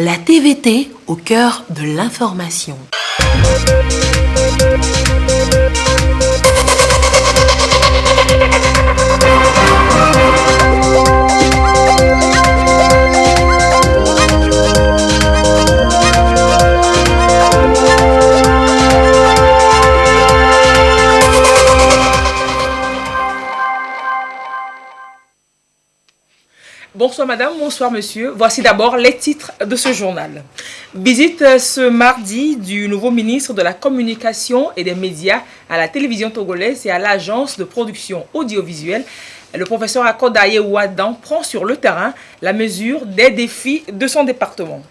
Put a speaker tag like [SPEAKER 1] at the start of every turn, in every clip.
[SPEAKER 1] La TVT au cœur de l'information.
[SPEAKER 2] Bonsoir madame, bonsoir monsieur. Voici d'abord les titres de ce journal. Visite ce mardi du nouveau ministre de la Communication et des Médias à la télévision togolaise et à l'agence de production audiovisuelle. Le professeur Akodaye Ouadan prend sur le terrain la mesure des défis de son département.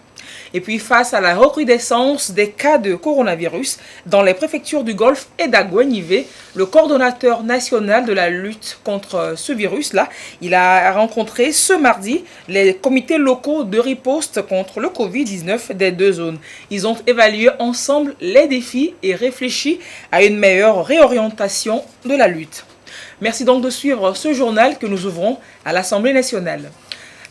[SPEAKER 2] Et puis face à la recrudescence des cas de coronavirus dans les préfectures du Golfe et d'Aguenivé, le coordonnateur national de la lutte contre ce virus-là, il a rencontré ce mardi les comités locaux de riposte contre le Covid-19 des deux zones. Ils ont évalué ensemble les défis et réfléchi à une meilleure réorientation de la lutte. Merci donc de suivre ce journal que nous ouvrons à l'Assemblée nationale.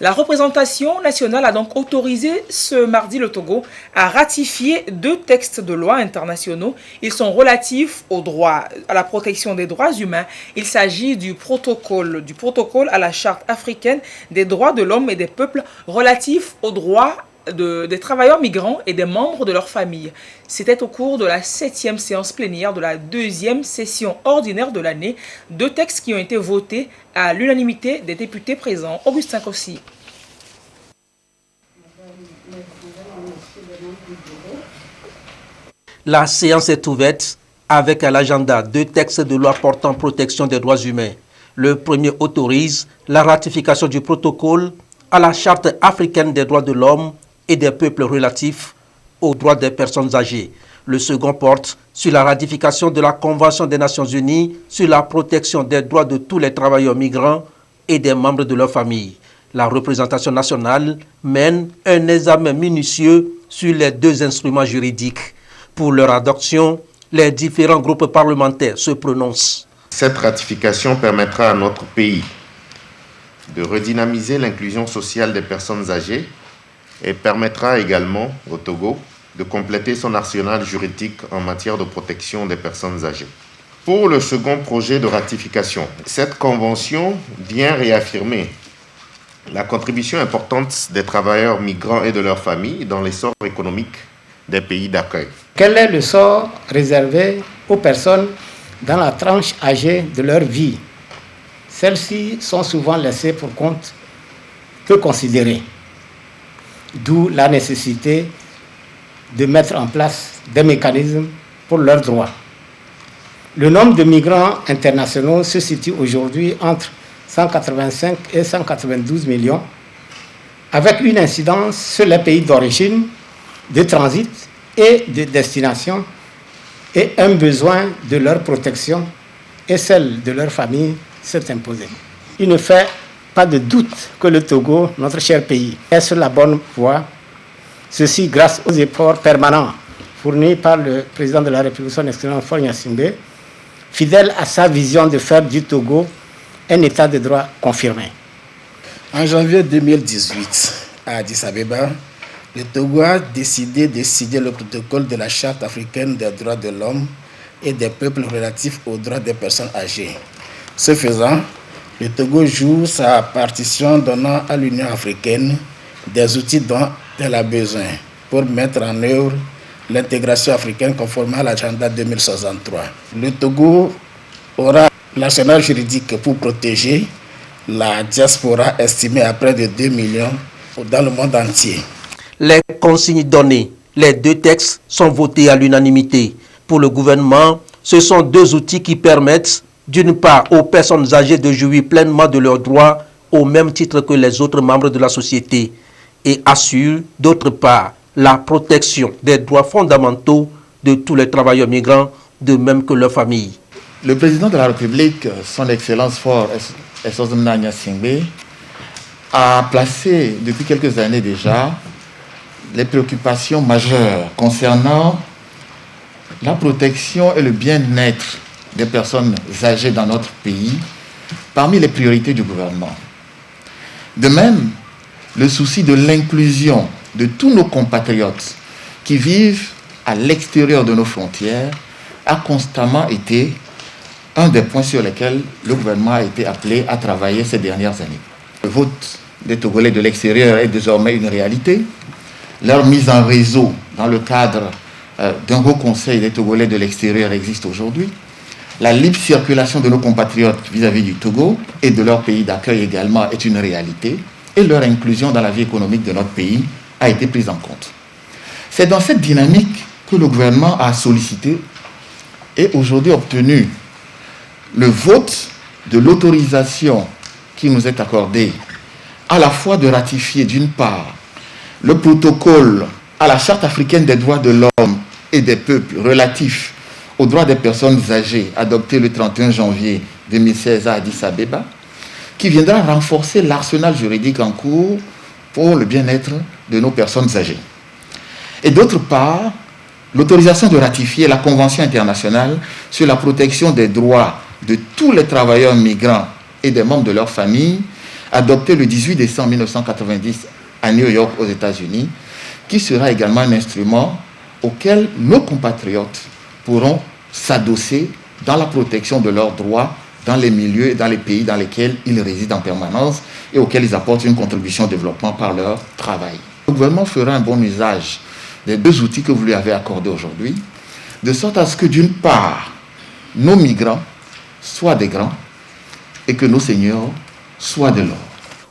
[SPEAKER 2] La représentation nationale a donc autorisé ce mardi le Togo à ratifier 2 textes de loi internationaux. Ils sont relatifs au droit, à la protection des droits humains. Il s'agit du protocole à la Charte africaine des droits de l'homme et des peuples relatif aux droits des travailleurs migrants et des membres de leur famille. C'était au cours de la 7e séance plénière de la 2e session ordinaire de l'année. 2 textes qui ont été votés à l'unanimité des députés présents. Augustin Kossi.
[SPEAKER 3] La séance est ouverte avec à l'agenda 2 textes de loi portant protection des droits humains. Le premier autorise la ratification du protocole à la Charte africaine des droits de l'homme et des peuples relatifs aux droits des personnes âgées. Le second porte sur la ratification de la Convention des Nations Unies sur la protection des droits de tous les travailleurs migrants et des membres de leur famille. La représentation nationale mène un examen minutieux sur les 2 instruments juridiques. Pour leur adoption, les différents groupes parlementaires se prononcent.
[SPEAKER 4] Cette ratification permettra à notre pays de redynamiser l'inclusion sociale des personnes âgées et permettra également au Togo de compléter son arsenal juridique en matière de protection des personnes âgées. Pour le second projet de ratification, cette convention vient réaffirmer la contribution importante des travailleurs migrants et de leurs familles dans l'essor économique des pays d'accueil.
[SPEAKER 5] Quel est le sort réservé aux personnes dans la tranche âgée de leur vie? Celles-ci sont souvent laissées pour compte, peu considérées. D'où la nécessité de mettre en place des mécanismes pour leurs droits. Le nombre de migrants internationaux se situe aujourd'hui entre 185 et 192 millions, avec une incidence sur les pays d'origine, de transit et de destination, et un besoin de leur protection et celle de leur famille s'est imposé. Il ne fait pas de doute que le Togo, notre cher pays, est sur la bonne voie. Ceci grâce aux efforts permanents fournis par le président de la République, son Excellence Faure Gnassingbé, fidèle à sa vision de faire du Togo un état de droit confirmé.
[SPEAKER 6] En janvier 2018, à Addis Abeba, le Togo a décidé de signer le protocole de la Charte africaine des droits de l'homme et des peuples relatifs aux droits des personnes âgées. Ce faisant, le Togo joue sa partition donnant à l'Union africaine des outils dont elle a besoin pour mettre en œuvre l'intégration africaine conformément à l'agenda 2063. Le Togo aura l'arsenal juridique pour protéger la diaspora estimée à près de 2 millions dans le monde entier.
[SPEAKER 3] Les consignes données, les 2 textes sont votés à l'unanimité. Pour le gouvernement, ce sont 2 outils qui permettent d'une part aux personnes âgées de jouir pleinement de leurs droits au même titre que les autres membres de la société et assurent d'autre part la protection des droits fondamentaux de tous les travailleurs migrants, de même que leurs familles.
[SPEAKER 7] Le président de la République, son Excellence Faure Gnassingbé, a placé depuis quelques années déjà les préoccupations majeures concernant la protection et le bien-être des personnes âgées dans notre pays parmi les priorités du gouvernement. De même, le souci de l'inclusion de tous nos compatriotes qui vivent à l'extérieur de nos frontières a constamment été un des points sur lesquels le gouvernement a été appelé à travailler ces dernières années. Le vote des Togolais de l'extérieur est désormais une réalité. Leur mise en réseau dans le cadre d'un haut conseil des Togolais de l'extérieur existe aujourd'hui. La libre circulation de nos compatriotes vis-à-vis du Togo et de leur pays d'accueil également est une réalité. Et leur inclusion dans la vie économique de notre pays a été prise en compte. C'est dans cette dynamique que le gouvernement a sollicité et aujourd'hui obtenu le vote de l'autorisation qui nous est accordée à la fois de ratifier d'une part le protocole à la Charte africaine des droits de l'homme et des peuples relatif aux droits des personnes âgées adopté le 31 janvier 2016 à Addis Abeba, qui viendra renforcer l'arsenal juridique en cours pour le bien-être de nos personnes âgées. Et d'autre part, l'autorisation de ratifier la Convention internationale sur la protection des droits de tous les travailleurs migrants et des membres de leur famille, adoptée le 18 décembre 1990 à New York aux États-Unis, qui sera également un instrument auquel nos compatriotes pourront s'adosser dans la protection de leurs droits dans les milieux et dans les pays dans lesquels ils résident en permanence et auxquels ils apportent une contribution au développement par leur travail. Le gouvernement fera un bon usage des deux outils que vous lui avez accordés aujourd'hui, de sorte à ce que d'une part, nos migrants soient des grands et que nos seniors soient de l'or.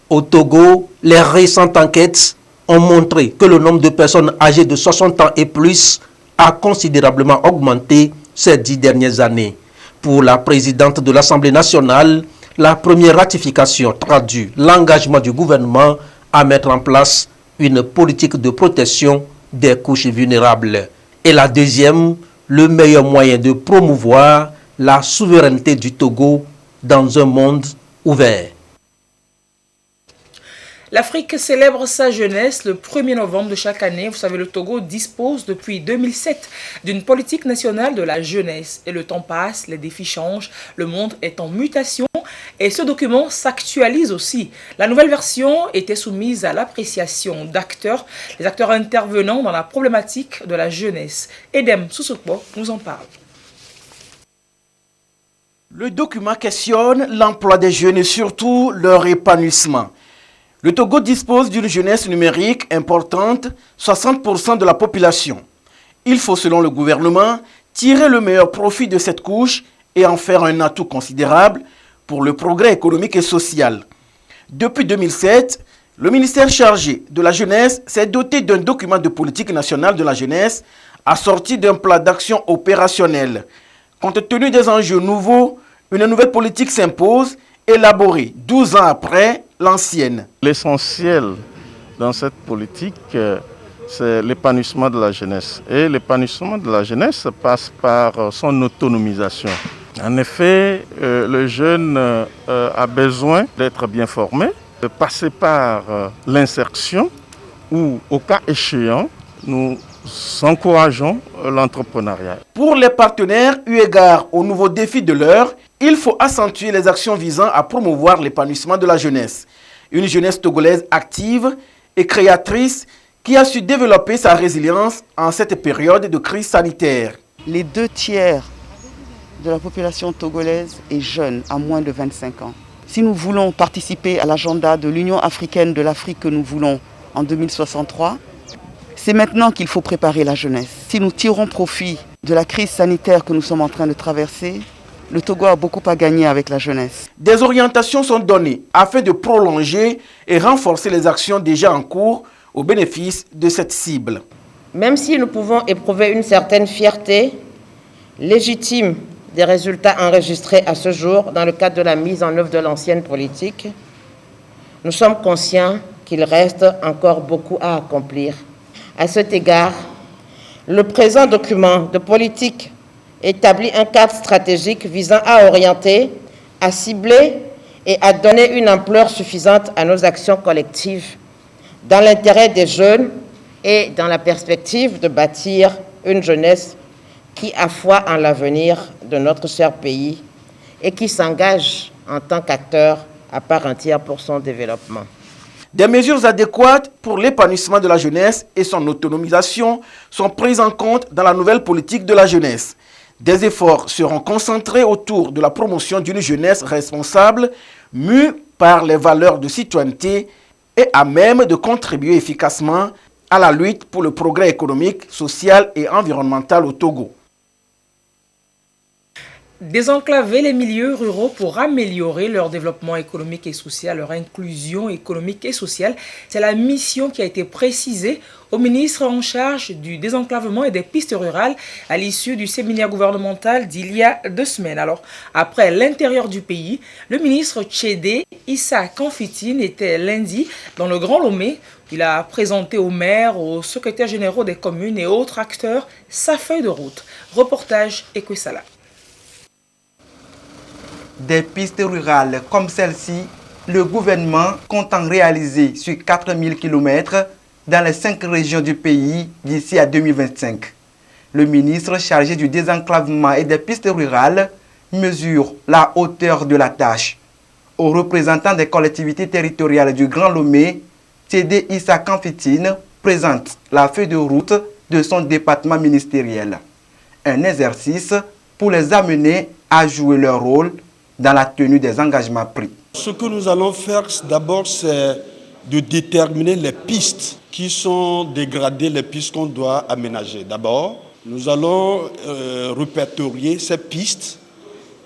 [SPEAKER 3] Au Togo, les récentes enquêtes ont montré que le nombre de personnes âgées de 60 ans et plus a considérablement augmenté ces 10 dernières années. Pour la présidente de l'Assemblée nationale, la première ratification traduit l'engagement du gouvernement à mettre en place une politique de protection des couches vulnérables. Et la deuxième, le meilleur moyen de promouvoir la souveraineté du Togo dans un monde ouvert.
[SPEAKER 2] L'Afrique célèbre sa jeunesse le 1er novembre de chaque année. Vous savez, le Togo dispose depuis 2007 d'une politique nationale de la jeunesse. Et le temps passe, les défis changent, le monde est en mutation et ce document s'actualise aussi. La nouvelle version était soumise à l'appréciation d'acteurs, les acteurs intervenant dans la problématique de la jeunesse. Edem Sousokbo nous en parle.
[SPEAKER 8] Le document questionne l'emploi des jeunes et surtout leur épanouissement. Le Togo dispose d'une jeunesse numérique importante, 60% de la population. Il faut, selon le gouvernement, tirer le meilleur profit de cette couche et en faire un atout considérable pour le progrès économique et social. Depuis 2007, le ministère chargé de la jeunesse s'est doté d'un document de politique nationale de la jeunesse assorti d'un plan d'action opérationnel. Compte tenu des enjeux nouveaux, une nouvelle politique s'impose, élaborée 12 ans après l'ancienne.
[SPEAKER 9] L'essentiel dans cette politique, c'est l'épanouissement de la jeunesse. Et l'épanouissement de la jeunesse passe par son autonomisation. En effet, le jeune a besoin d'être bien formé, de passer par l'insertion ou, au cas échéant, nous encourageons l'entrepreneuriat.
[SPEAKER 8] Pour les partenaires, eu égard aux nouveaux défis de l'heure, il faut accentuer les actions visant à promouvoir l'épanouissement de la jeunesse. Une jeunesse togolaise active et créatrice qui a su développer sa résilience en cette période de crise sanitaire.
[SPEAKER 10] Les 2/3 de la population togolaise est jeune, à moins de 25 ans. Si nous voulons participer à l'agenda de l'Union africaine de l'Afrique que nous voulons en 2063, c'est maintenant qu'il faut préparer la jeunesse. Si nous tirons profit de la crise sanitaire que nous sommes en train de traverser, le Togo a beaucoup à gagner avec la jeunesse.
[SPEAKER 8] Des orientations sont données afin de prolonger et renforcer les actions déjà en cours au bénéfice de cette cible.
[SPEAKER 11] Même si nous pouvons éprouver une certaine fierté légitime des résultats enregistrés à ce jour dans le cadre de la mise en œuvre de l'ancienne politique, nous sommes conscients qu'il reste encore beaucoup à accomplir. À cet égard, le présent document de politique établit un cadre stratégique visant à orienter, à cibler et à donner une ampleur suffisante à nos actions collectives dans l'intérêt des jeunes et dans la perspective de bâtir une jeunesse qui a foi en l'avenir de notre cher pays et qui s'engage en tant qu'acteur à part entière pour son développement.
[SPEAKER 8] Des mesures adéquates pour l'épanouissement de la jeunesse et son autonomisation sont prises en compte dans la nouvelle politique de la jeunesse. Des efforts seront concentrés autour de la promotion d'une jeunesse responsable, mue par les valeurs de citoyenneté et à même de contribuer efficacement à la lutte pour le progrès économique, social et environnemental au Togo.
[SPEAKER 2] Désenclaver les milieux ruraux pour améliorer leur développement économique et social, leur inclusion économique et sociale, c'est la mission qui a été précisée au ministre en charge du désenclavement et des pistes rurales à l'issue du séminaire gouvernemental d'il y a 2 semaines. Alors, après l'intérieur du pays, le ministre Tchédé Issa Kanfitine était lundi dans le Grand Lomé. Il a présenté aux maires, aux secrétaires généraux des communes et autres acteurs sa feuille de route. Reportage Ekwesala.
[SPEAKER 12] Des pistes rurales comme celle-ci, le gouvernement compte en réaliser sur 4000 km dans les 5 régions du pays d'ici à 2025. Le ministre chargé du désenclavement et des pistes rurales mesure la hauteur de la tâche. Aux représentants des collectivités territoriales du Grand Lomé, Tchédé Issa Kanfitine présente la feuille de route de son département ministériel. Un exercice pour les amener à jouer leur rôle dans la tenue des engagements pris.
[SPEAKER 13] Ce que nous allons faire d'abord, c'est de déterminer les pistes qui sont dégradées, les pistes qu'on doit aménager. D'abord, nous allons répertorier ces pistes,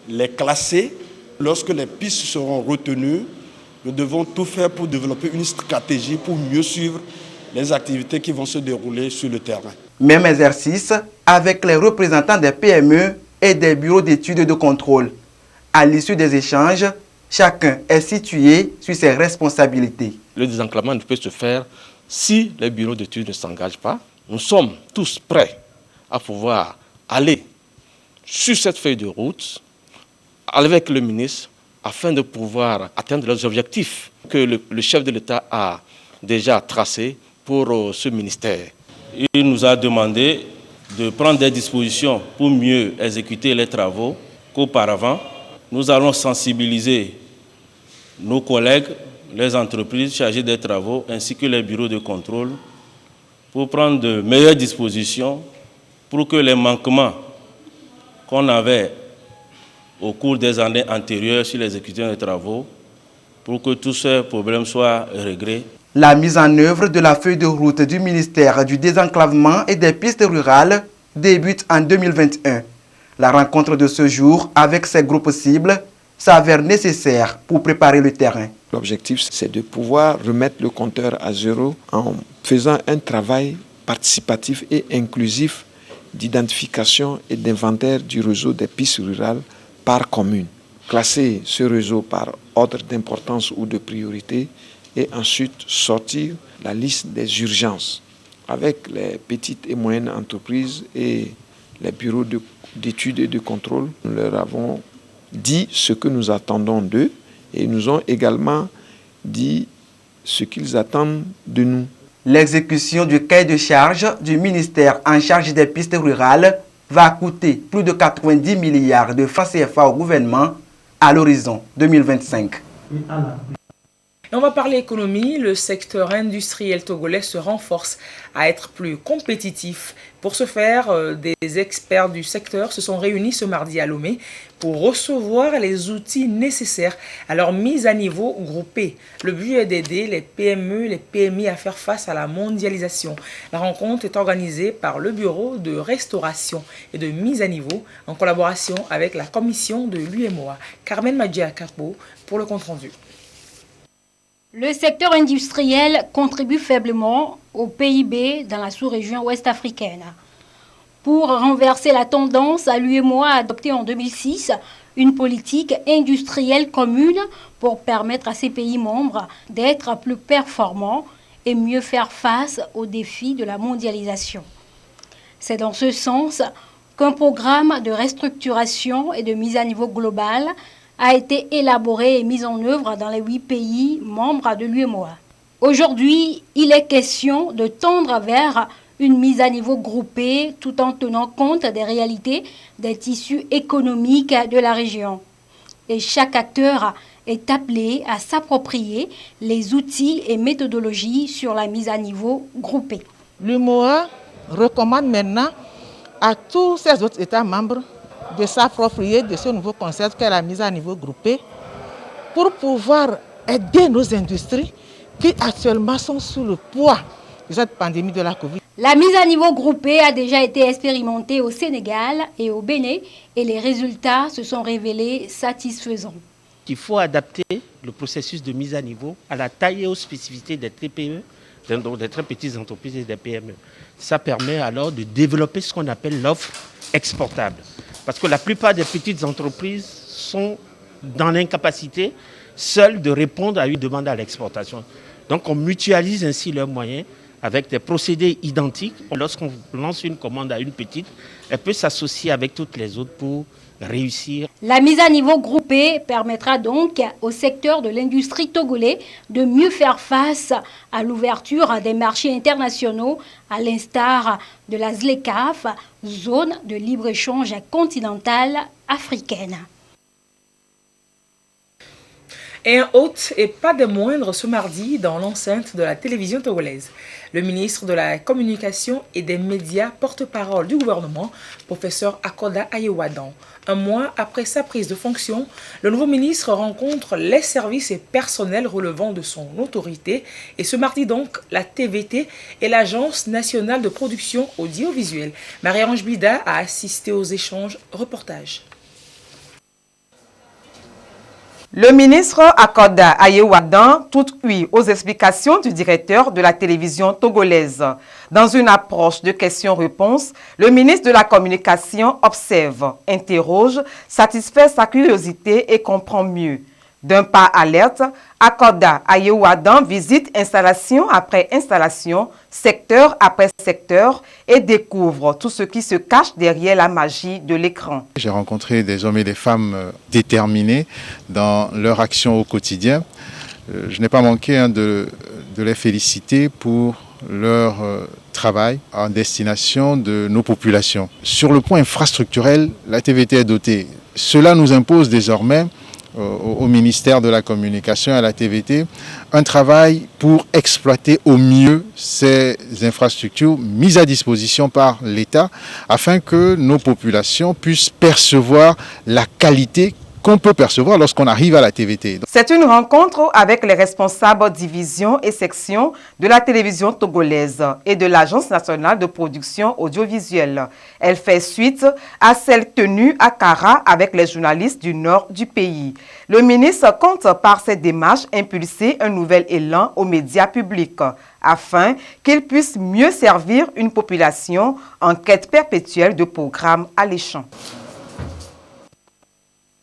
[SPEAKER 13] les classer. Lorsque les pistes seront retenues, nous devons tout faire pour développer une stratégie pour mieux suivre les activités qui vont se dérouler sur le terrain.
[SPEAKER 12] Même exercice avec les représentants des PME et des bureaux d'études et de contrôle. À l'issue des échanges, chacun est situé sur ses responsabilités.
[SPEAKER 14] Le désenclavement ne peut se faire si les bureaux d'études ne s'engagent pas. Nous sommes tous prêts à pouvoir aller sur cette feuille de route avec le ministre afin de pouvoir atteindre les objectifs que le chef de l'État a déjà tracés pour ce ministère.
[SPEAKER 15] Il nous a demandé de prendre des dispositions pour mieux exécuter les travaux qu'auparavant. Nous allons sensibiliser nos collègues, les entreprises chargées des travaux ainsi que les bureaux de contrôle pour prendre de meilleures dispositions pour que les manquements qu'on avait au cours des années antérieures sur l'exécution des travaux, pour que tous ces problèmes soient réglés.
[SPEAKER 12] La mise en œuvre de la feuille de route du ministère du désenclavement et des pistes rurales débute en 2021. La rencontre de ce jour avec ces groupes cibles s'avère nécessaire pour préparer le terrain.
[SPEAKER 16] L'objectif, c'est de pouvoir remettre le compteur à zéro en faisant un travail participatif et inclusif d'identification et d'inventaire du réseau des pistes rurales par commune. Classer ce réseau par ordre d'importance ou de priorité et ensuite sortir la liste des urgences avec les petites et moyennes entreprises et les bureaux d'études et de contrôle. Nous leur avons dit ce que nous attendons d'eux et ils nous ont également dit ce qu'ils attendent de nous.
[SPEAKER 12] L'exécution du cahier de charge du ministère en charge des pistes rurales va coûter plus de 90 milliards de francs CFA au gouvernement à l'horizon 2025.
[SPEAKER 2] Et on va parler économie. Le secteur industriel togolais se renforce à être plus compétitif. Pour ce faire, des experts du secteur se sont réunis ce mardi à Lomé pour recevoir les outils nécessaires à leur mise à niveau groupée. Le but est d'aider les PME, les PMI à faire face à la mondialisation. La rencontre est organisée par le Bureau de restauration et de mise à niveau en collaboration avec la commission de l'UEMOA. Carmen Madjia-Capo pour le compte-rendu.
[SPEAKER 17] Le secteur industriel contribue faiblement au PIB dans la sous-région ouest-africaine. Pour renverser la tendance, l'UEMOA a adopté en 2006 une politique industrielle commune pour permettre à ces pays membres d'être plus performants et mieux faire face aux défis de la mondialisation. C'est dans ce sens qu'un programme de restructuration et de mise à niveau globale a été élaboré et mis en œuvre dans les 8 pays membres de l'UEMOA. Aujourd'hui, il est question de tendre vers une mise à niveau groupée tout en tenant compte des réalités des tissus économiques de la région. Et chaque acteur est appelé à s'approprier les outils et méthodologies sur la mise à niveau groupée.
[SPEAKER 18] L'UMOA recommande maintenant à tous ces autres États membres de s'approprier de ce nouveau concept qu'est la mise à niveau groupée pour pouvoir aider nos industries qui actuellement sont sous le poids de cette pandémie de la Covid.
[SPEAKER 17] La mise à niveau groupée a déjà été expérimentée au Sénégal et au Bénin et les résultats se sont révélés satisfaisants.
[SPEAKER 19] Il faut adapter le processus de mise à niveau à la taille et aux spécificités des TPE, donc des très petites entreprises et des PME. Ça permet alors de développer ce qu'on appelle l'offre exportable. Parce que la plupart des petites entreprises sont dans l'incapacité seules de répondre à une demande à l'exportation. Donc on mutualise ainsi leurs moyens avec des procédés identiques. Lorsqu'on lance une commande à une petite, elle peut s'associer avec toutes les autres pour réussir.
[SPEAKER 17] La mise à niveau groupée permettra donc au secteur de l'industrie togolais de mieux faire face à l'ouverture des marchés internationaux, à l'instar de la ZLECAf, zone de libre-échange continentale africaine.
[SPEAKER 2] Et un hôte, et pas des moindres, ce mardi dans l'enceinte de la télévision togolaise. Le ministre de la Communication et des Médias, porte-parole du gouvernement, professeur Akoda Ayewadan. Un mois après sa prise de fonction, le nouveau ministre rencontre les services et personnels relevant de son autorité. Et ce mardi donc, la TVT et l'Agence nationale de production audiovisuelle. Marie-Ange Bida a assisté aux échanges reportages.
[SPEAKER 20] Le ministre Akoda Ayewadan, tout oui aux explications du directeur de la télévision togolaise. Dans une approche de questions-réponses, le ministre de la Communication observe, interroge, satisfait sa curiosité et comprend mieux. D'un pas alerte, Akoda Ayewadan visite installation après installation, secteur après secteur et découvre tout ce qui se cache derrière la magie de l'écran.
[SPEAKER 21] J'ai rencontré des hommes et des femmes déterminés dans leur action au quotidien. Je n'ai pas manqué de les féliciter pour leur travail en destination de nos populations. Sur le point infrastructurel, la TVT est dotée. Cela nous impose désormais au ministère de la Communication et à la TVT, un travail pour exploiter au mieux ces infrastructures mises à disposition par l'État afin que nos populations puissent percevoir la qualité qu'on peut percevoir lorsqu'on arrive à la TVT.
[SPEAKER 20] C'est une rencontre avec les responsables divisions et sections de la télévision togolaise et de l'Agence nationale de production audiovisuelle. Elle fait suite à celle tenue à Kara avec les journalistes du nord du pays. Le ministre compte par cette démarche impulser un nouvel élan aux médias publics afin qu'ils puissent mieux servir une population en quête perpétuelle de programmes alléchants.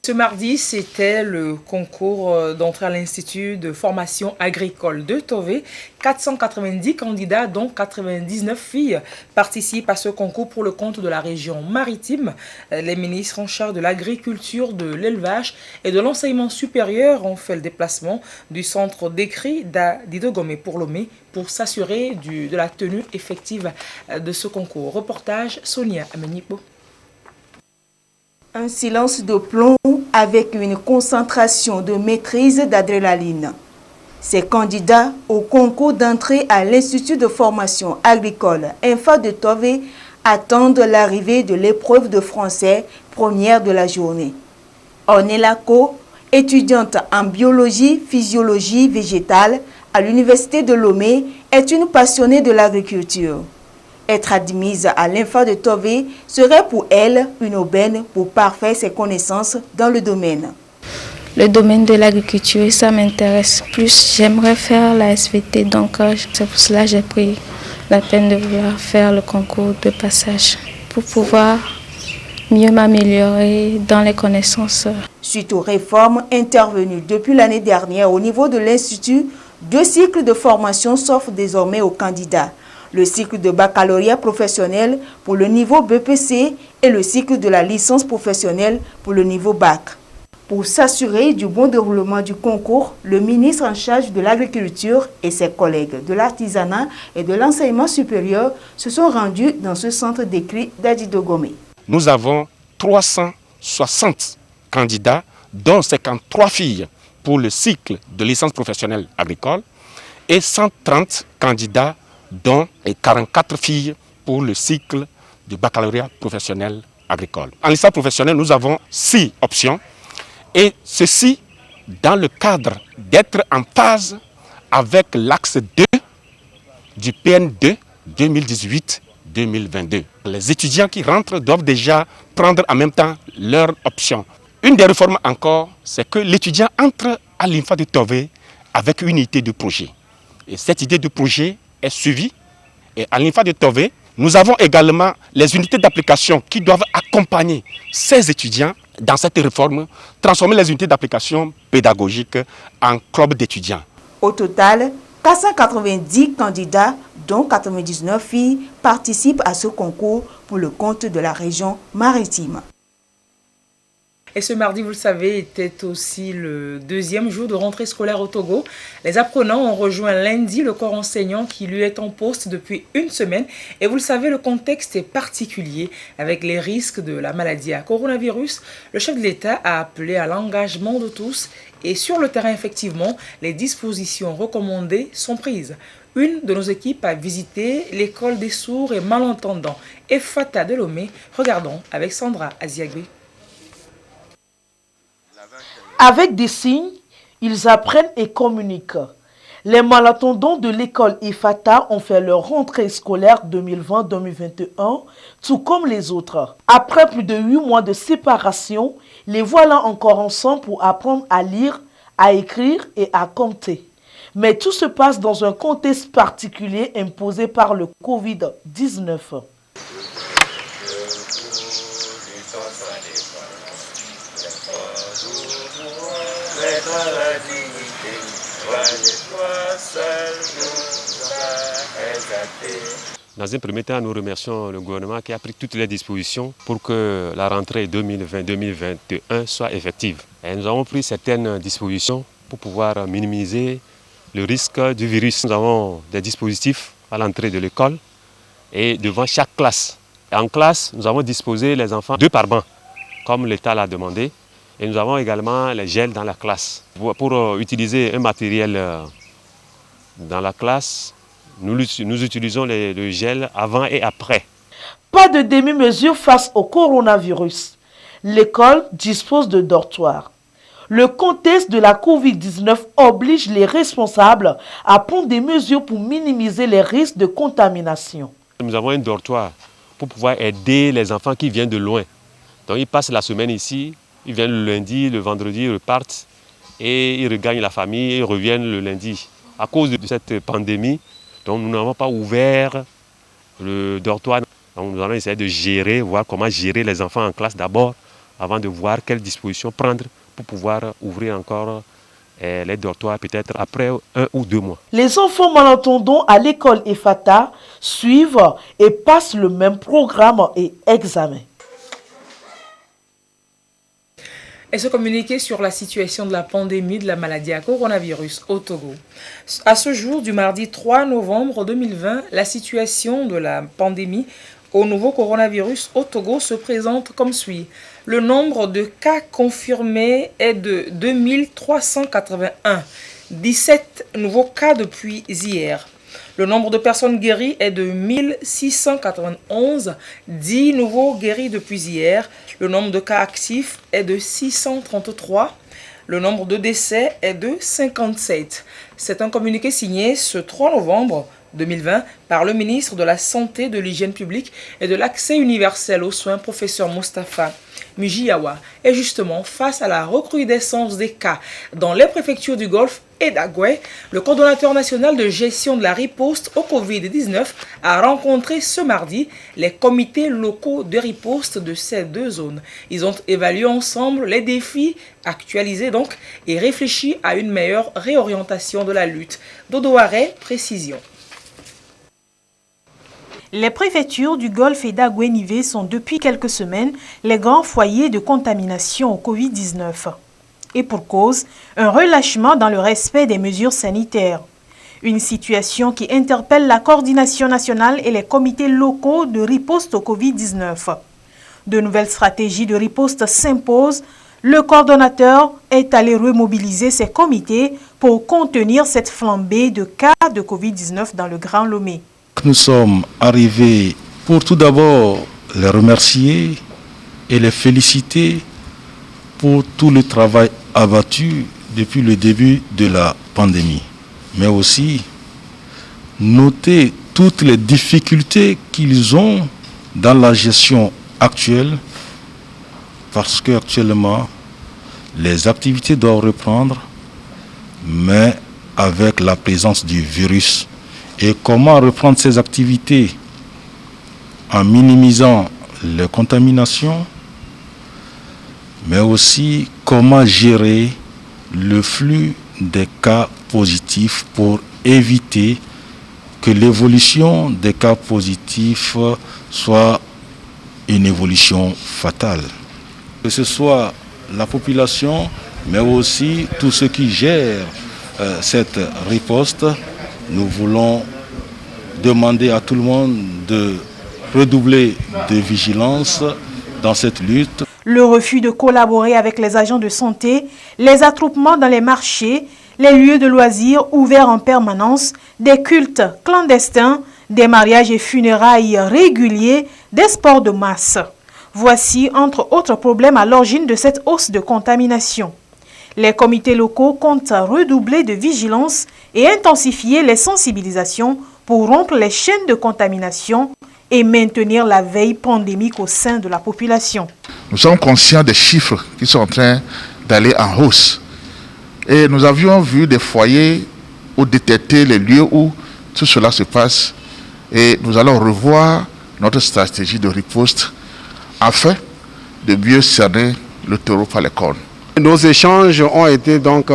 [SPEAKER 2] Ce mardi, c'était le concours d'entrée à l'Institut de formation agricole de Tové. 490 candidats, dont 99 filles, participent à ce concours pour le compte de la région maritime. Les ministres en charge de l'agriculture, de l'élevage et de l'enseignement supérieur ont fait le déplacement du centre d'écrit d'Idogomé pour Lomé pour s'assurer de la tenue effective de ce concours. Reportage Sonia Amenipo.
[SPEAKER 22] Un silence de plomb avec une concentration de maîtrise d'adrénaline. Ces candidats au concours d'entrée à l'Institut de formation agricole INFA de Tové attendent l'arrivée de l'épreuve de français première de la journée. Ornelako, étudiante en biologie, physiologie végétale à l'Université de Lomé, est une passionnée de l'agriculture. Être admise à l'INFA de Tové serait pour elle une aubaine pour parfaire ses connaissances dans le domaine.
[SPEAKER 23] Le domaine de l'agriculture, ça m'intéresse plus. J'aimerais faire la SVT, donc c'est pour cela que j'ai pris la peine de vouloir faire le concours de passage pour pouvoir mieux m'améliorer dans les connaissances.
[SPEAKER 22] Suite aux réformes intervenues depuis l'année dernière au niveau de l'Institut, 2 cycles de formation s'offrent désormais aux candidats. Le cycle de baccalauréat professionnel pour le niveau BPC et le cycle de la licence professionnelle pour le niveau bac. Pour s'assurer du bon déroulement du concours, le ministre en charge de l'agriculture et ses collègues de l'artisanat et de l'enseignement supérieur se sont rendus dans ce centre d'écrit d'Adidogomé.
[SPEAKER 24] Nous avons 360 candidats, dont 53 filles,
[SPEAKER 1] pour le cycle de licence professionnelle agricole et 130 candidats, dont 44 filles pour le cycle du baccalauréat professionnel agricole. En licence professionnelle, nous avons 6 options et ceci dans le cadre d'être en phase avec l'axe 2 du PN2 2018-2022. Les étudiants qui rentrent doivent déjà prendre en même temps leur option. Une des réformes encore, c'est que l'étudiant entre à l'INFA de Tové avec une idée de projet. Et cette idée de projet est suivie. Et à l'INFA de Tové, nous avons également les unités d'application qui doivent accompagner ces étudiants dans cette réforme, transformer les unités d'application pédagogiques en club d'étudiants.
[SPEAKER 22] Au total, 490 candidats, dont 99 filles, participent à ce concours pour le compte de la région maritime.
[SPEAKER 2] Et ce mardi, vous le savez, était aussi le deuxième jour de rentrée scolaire au Togo. Les apprenants ont rejoint lundi le corps enseignant qui lui est en poste depuis une semaine. Et vous le savez, le contexte est particulier avec les risques de la maladie à coronavirus. Le chef de l'État a appelé à l'engagement de tous. Et sur le terrain, effectivement, les dispositions recommandées sont prises. Une de nos équipes a visité l'école des sourds et malentendants, Efata de Lomé. Regardons avec Sandra Aziagui.
[SPEAKER 4] Avec des signes, ils apprennent et communiquent. Les malentendants de l'école Efata ont fait leur rentrée scolaire 2020-2021, tout comme les autres. Après plus de 8 mois de séparation, les voilà encore ensemble pour apprendre à lire, à écrire et à compter. Mais tout se passe dans un contexte particulier imposé par le Covid-19.
[SPEAKER 5] Dans un premier temps, nous remercions le gouvernement qui a pris toutes les dispositions pour que la rentrée 2020-2021 soit effective. Et nous avons pris certaines dispositions pour pouvoir minimiser le risque du virus. Nous avons des dispositifs à l'entrée de l'école et devant chaque classe. Et en classe, nous avons disposé les enfants 2 par banc, comme l'État l'a demandé. Et nous avons également les gels dans la classe. Pour utiliser un matériel dans la classe, nous utilisons le gel avant et après.
[SPEAKER 4] Pas de demi-mesure face au coronavirus. L'école dispose de dortoirs. Le contexte de la Covid-19 oblige les responsables à prendre des mesures pour minimiser les risques de contamination.
[SPEAKER 5] Nous avons un dortoir pour pouvoir aider les enfants qui viennent de loin. Donc ils passent la semaine ici, ils viennent le lundi, le vendredi, ils repartent et ils regagnent la famille et ils reviennent le lundi. À cause de cette pandémie, donc nous n'avons pas ouvert le dortoir. Donc nous allons essayer de gérer, voir comment gérer les enfants en classe d'abord, avant de voir quelles dispositions prendre pour pouvoir ouvrir encore les dortoirs peut-être après 1 ou 2 mois.
[SPEAKER 4] Les enfants malentendants à l'école Efata suivent et passent le même programme et examen.
[SPEAKER 2] Et se communiquer sur la situation de la pandémie de la maladie à coronavirus au Togo. À ce jour, du mardi 3 novembre 2020, la situation de la pandémie au nouveau coronavirus au Togo se présente comme suit. Le nombre de cas confirmés est de 2381, 17 nouveaux cas depuis hier. Le nombre de personnes guéries est de 1691, 10 nouveaux guéris depuis hier. Le nombre de cas actifs est de 633. Le nombre de décès est de 57. C'est un communiqué signé ce 3 novembre 2020 par le ministre de la Santé, de l'Hygiène publique et de l'Accès universel aux soins, professeur Moustapha Mujiawa. Et justement, face à la recrudescence des cas dans les préfectures du Golfe et d'Agoué, le coordonnateur national de gestion de la riposte au Covid-19 a rencontré ce mardi les comités locaux de riposte de ces 2 zones. Ils ont évalué ensemble les défis actualisés donc et réfléchi à une meilleure réorientation de la lutte. Dodo Aré, précision.
[SPEAKER 24] Les préfectures du Golfe et d'Agoué-Nivé sont depuis quelques semaines les grands foyers de contamination au Covid-19. Et pour cause, un relâchement dans le respect des mesures sanitaires. Une situation qui interpelle la coordination nationale et les comités locaux de riposte au Covid-19. De nouvelles stratégies de riposte s'imposent, Le coordonnateur est allé remobiliser ses comités pour contenir cette flambée de cas de Covid-19 dans le Grand Lomé.
[SPEAKER 3] Nous sommes arrivés pour tout d'abord les remercier et les féliciter pour tout le travail abattu depuis le début de la pandémie, mais aussi noter toutes les difficultés qu'ils ont dans la gestion actuelle, parce qu'actuellement, les activités doivent reprendre, mais avec la présence du virus. Et comment reprendre ces activités en minimisant les contaminations, mais aussi comment gérer le flux des cas positifs pour éviter que l'évolution des cas positifs soit une évolution fatale. Que ce soit la population, mais aussi tous ceux qui gèrent cette riposte, nous voulons demander à tout le monde de redoubler de vigilance dans cette lutte.
[SPEAKER 24] Le refus de collaborer avec les agents de santé, les attroupements dans les marchés, les lieux de loisirs ouverts en permanence, des cultes clandestins, des mariages et funérailles réguliers, des sports de masse. Voici, entre autres problèmes, à l'origine de cette hausse de contamination. Les comités locaux comptent redoubler de vigilance et intensifier les sensibilisations pour rompre les chaînes de contamination et maintenir la veille pandémique au sein de la population.
[SPEAKER 6] Nous sommes conscients des chiffres qui sont en train d'aller en hausse. Et nous avions vu des foyers où détecter les lieux où tout cela se passe. Et nous allons revoir notre stratégie de riposte afin de mieux cerner le taureau par les cornes.
[SPEAKER 7] Nos échanges ont été donc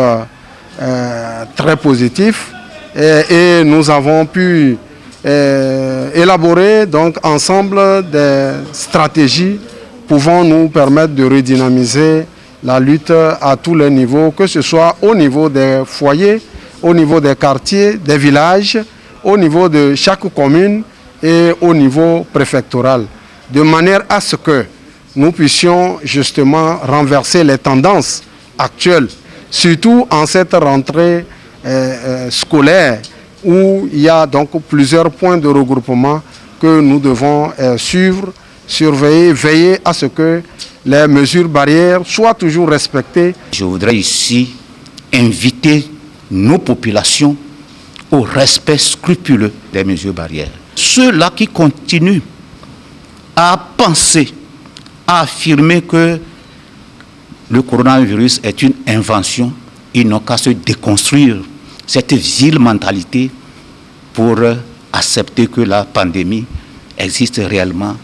[SPEAKER 7] très positifs et nous avons pu élaborer donc ensemble des stratégies pouvant nous permettre de redynamiser la lutte à tous les niveaux, que ce soit au niveau des foyers, au niveau des quartiers, des villages, au niveau de chaque commune et au niveau préfectoral, de manière à ce que nous puissions justement renverser les tendances actuelles, surtout en cette rentrée scolaire où il y a donc plusieurs points de regroupement que nous devons suivre, surveiller, veiller à ce que les mesures barrières soient toujours respectées.
[SPEAKER 9] Je voudrais ici inviter nos populations au respect scrupuleux des mesures barrières. Ceux-là qui continuent à penser, à affirmer que le coronavirus est une invention, ils n'ont qu'à se déconstruire cette vile mentalité pour accepter que la pandémie existe réellement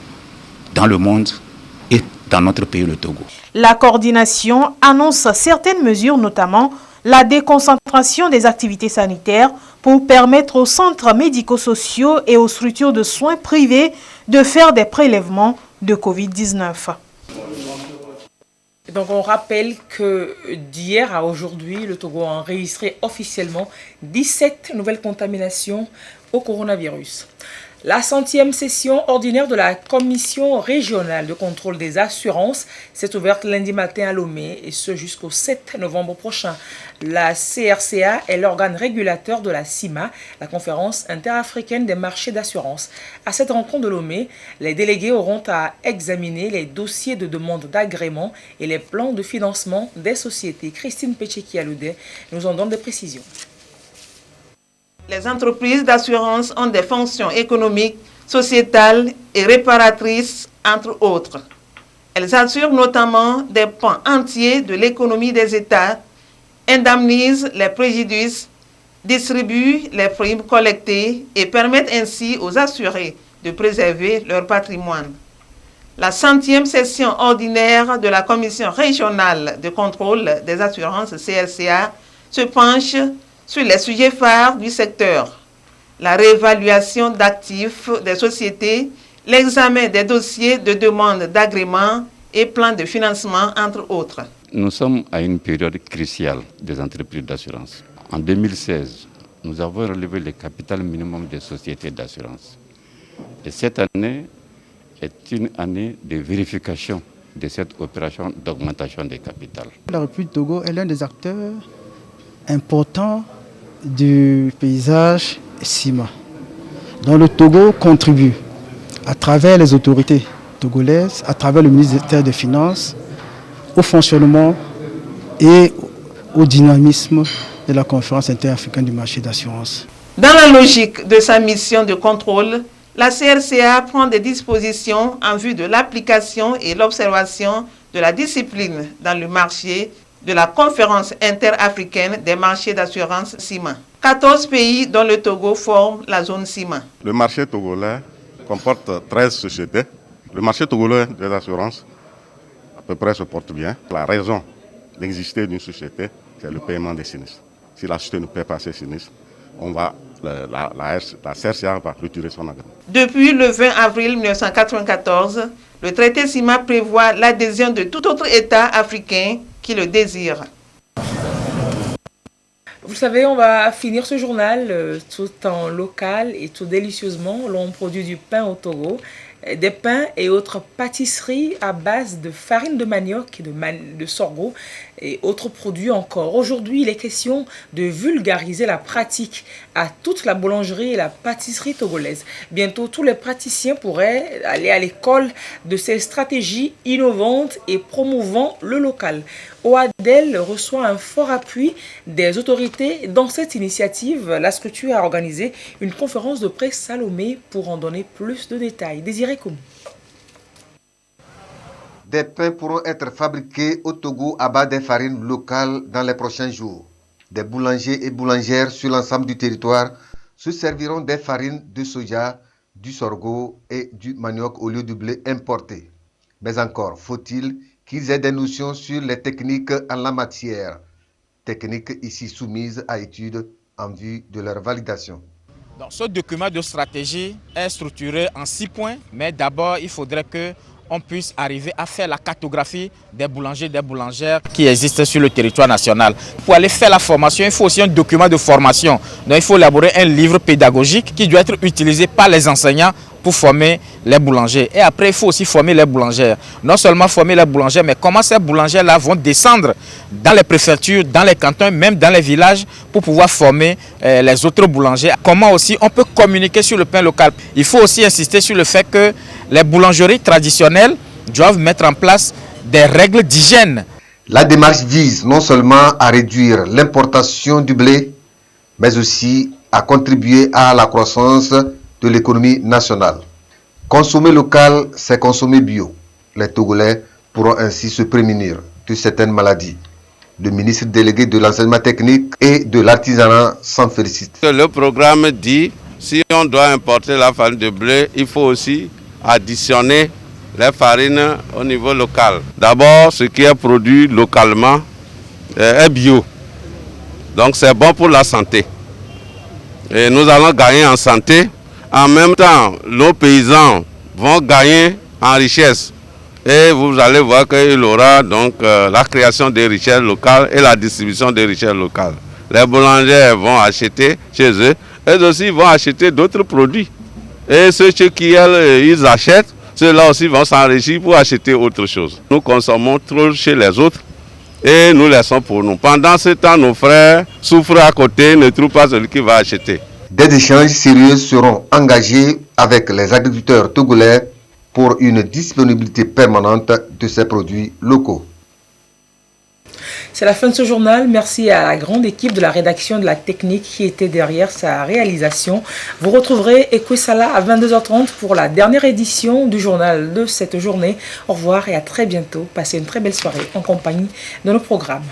[SPEAKER 9] dans le monde et dans notre pays, le Togo.
[SPEAKER 24] La coordination annonce certaines mesures, notamment la déconcentration des activités sanitaires pour permettre aux centres médico-sociaux et aux structures de soins privés de faire des prélèvements de Covid-19.
[SPEAKER 2] Donc on rappelle que d'hier à aujourd'hui, le Togo a enregistré officiellement 17 nouvelles contaminations au coronavirus. La 100e session ordinaire de la Commission régionale de contrôle des assurances s'est ouverte lundi matin à Lomé et ce jusqu'au 7 novembre prochain. La CRCA est l'organe régulateur de la CIMA, la conférence interafricaine des marchés d'assurance. À cette rencontre de Lomé, les délégués auront à examiner les dossiers de demande d'agrément et les plans de financement des sociétés. Christine Pecheki-Aloudet nous en donne des précisions.
[SPEAKER 25] Les entreprises d'assurance ont des fonctions économiques, sociétales et réparatrices, entre autres. Elles assurent notamment des pans entiers de l'économie des États, indemnisent les préjudices, distribuent les primes collectées et permettent ainsi aux assurés de préserver leur patrimoine. La 100e session ordinaire de la Commission régionale de contrôle des assurances CRCA se penche sur les sujets phares du secteur, la réévaluation d'actifs des sociétés, l'examen des dossiers de demande d'agrément et plans de financement, entre autres.
[SPEAKER 26] Nous sommes à une période cruciale des entreprises d'assurance. En 2016, nous avons relevé le capital minimum des sociétés d'assurance. Et cette année est une année de vérification de cette opération d'augmentation des capitales.
[SPEAKER 8] La République du Togo est l'un des acteurs importants du paysage CIMA, dont le Togo contribue à travers les autorités togolaises, à travers le ministère des Finances, au fonctionnement et au dynamisme de la conférence interafricaine du marché d'assurance.
[SPEAKER 25] Dans la logique de sa mission de contrôle, la CRCA prend des dispositions en vue de l'application et l'observation de la discipline dans le marché de la conférence interafricaine des marchés d'assurance CIMA. 14 pays dont le Togo forment la zone CIMA.
[SPEAKER 10] Le marché togolais comporte 13 sociétés. Le marché togolais des assurances à peu près se porte bien. La raison d'exister d'une société, c'est le paiement des sinistres. Si la société ne paie pas ses sinistres, la CRCA va retirer son agrément.
[SPEAKER 25] Depuis le 20 avril 1994, le traité CIMA prévoit l'adhésion de tout autre État africain qui le désire.
[SPEAKER 2] Vous savez, on va finir ce journal tout en local et tout délicieusement. L'on produit du pain au Togo, des pains et autres pâtisseries à base de farine de manioc et de sorgho et autres produits encore. Aujourd'hui, il est question de vulgariser la pratique à toute la boulangerie et la pâtisserie togolaise. Bientôt, tous les praticiens pourraient aller à l'école de ces stratégies innovantes et promouvant le local. OADEL reçoit un fort appui des autorités. Dans cette initiative, la structure a organisé une conférence de presse Salomé pour en donner plus de détails. Désiré Koum.
[SPEAKER 11] Des pains pourront être fabriqués au Togo à base des farines locales dans les prochains jours. Des boulangers et boulangères sur l'ensemble du territoire se serviront des farines de soja, du sorgho et du manioc au lieu du blé importé. Mais encore faut-il qu'ils aient des notions sur les techniques en la matière, techniques ici soumises à étude en vue de leur validation.
[SPEAKER 13] Donc, ce document de stratégie est structuré en 6 points, mais d'abord il faudrait qu'on puisse arriver à faire la cartographie des boulangers et des boulangères qui existent sur le territoire national. Pour aller faire la formation, il faut aussi un document de formation. Donc il faut élaborer un livre pédagogique qui doit être utilisé par les enseignants pour former les boulangers. Et après, il faut aussi former les boulangères. Non seulement former les boulangères, mais comment ces boulangères-là vont descendre dans les préfectures, dans les cantons, même dans les villages, pour pouvoir former les autres boulangers. Comment aussi on peut communiquer sur le pain local. Il faut aussi insister sur le fait que les boulangeries traditionnelles doivent mettre en place des règles d'hygiène.
[SPEAKER 11] La démarche vise non seulement à réduire l'importation du blé, mais aussi à contribuer à la croissance de l'économie nationale. Consommer local, c'est consommer bio. Les Togolais pourront ainsi se prémunir de certaines maladies. Le ministre délégué de l'enseignement technique et de l'artisanat s'en félicite.
[SPEAKER 14] Le programme dit, si on doit importer la farine de blé, il faut aussi additionner les farines au niveau local. D'abord, ce qui est produit localement est bio. Donc c'est bon pour la santé. Et nous allons gagner en santé. En même temps, nos paysans vont gagner en richesse. Et vous allez voir qu'il aura donc la création des richesses locales et la distribution des richesses locales. Les boulangers vont acheter chez eux et aussi vont acheter d'autres produits. Et ceux qui ils achètent, ceux-là aussi vont s'enrichir pour acheter autre chose. Nous consommons trop chez les autres et nous laissons pour nous. Pendant ce temps, nos frères souffrent à côté, ne trouvent pas celui qui va acheter.
[SPEAKER 11] Des échanges sérieux seront engagés avec les agriculteurs togolais pour une disponibilité permanente de ces produits locaux.
[SPEAKER 2] C'est la fin de ce journal. Merci à la grande équipe de la rédaction de la technique qui était derrière sa réalisation. Vous retrouverez Ekwesala à 22h30 pour la dernière édition du journal de cette journée. Au revoir et à très bientôt. Passez une très belle soirée en compagnie de nos programmes.